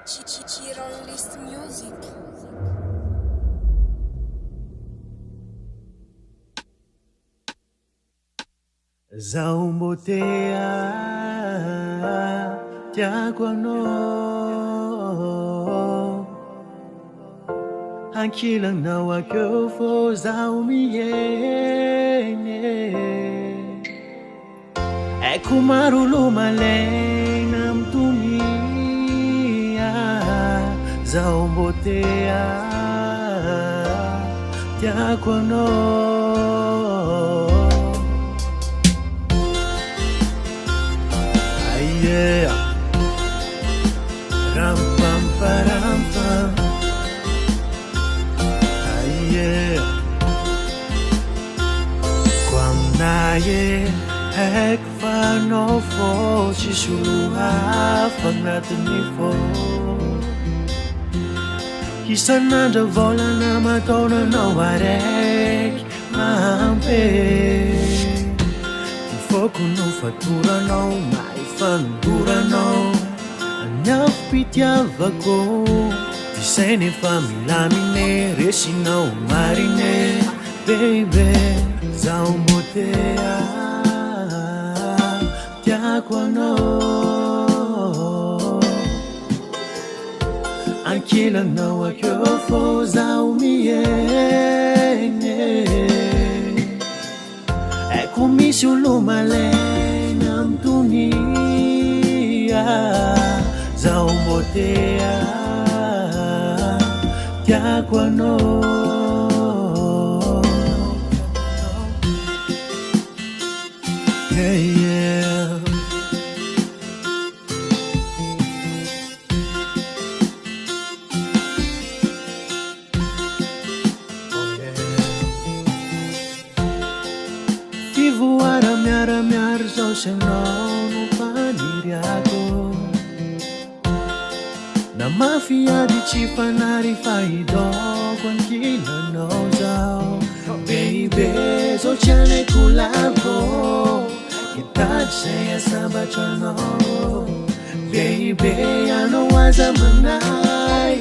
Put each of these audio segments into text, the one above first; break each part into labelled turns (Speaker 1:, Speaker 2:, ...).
Speaker 1: Chiron List Music.
Speaker 2: Zaho mbô tea tiako anao, hankilanao akeo fô zaho miegny. Eko maro olo malaina amtonia, zaho mbô tea tiako anao. Yeah, ram pam param pam. Yeah, quam naie ek fa no fo ci suluha fagnatiny fo. Isan'andro volana mataonanao araiky mahampe. Foko no fatoranao, maifandoranao, anafo pitiavako. Disainy efa milamine, resinao marine. Baby, zaho mbô tea tiako anao, ankilanao akeo fô zaho miegny. Eko misy olo malaina amtonia, zaho mbô tea tiako anao. Yeah, yeah. Fivoara miara-miara zao sanao no faniriako, na mafiady tsy fanary fahidoko ankilanao zao. Baby, zao tsy anaiko lavo, hitady zay asambatranao. Baby, anao aza manay,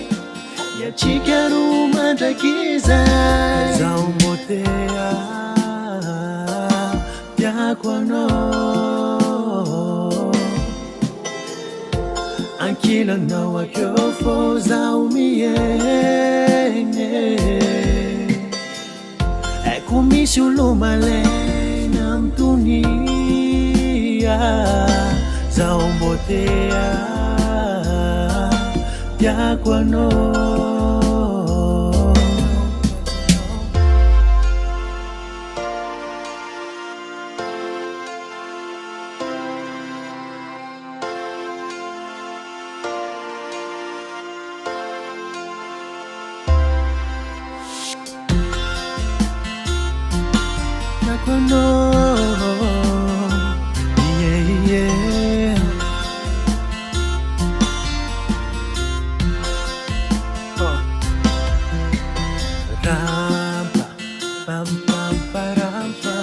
Speaker 2: iatsika ro mandrakizay. Zaho mbô tea tiako anao, ankilanao akeo fô zaho miegny. Eko misy olo malaina amtonia, zaho mbô tea tiako anao. Yeah, yeah. Rampa, pam pam parampa.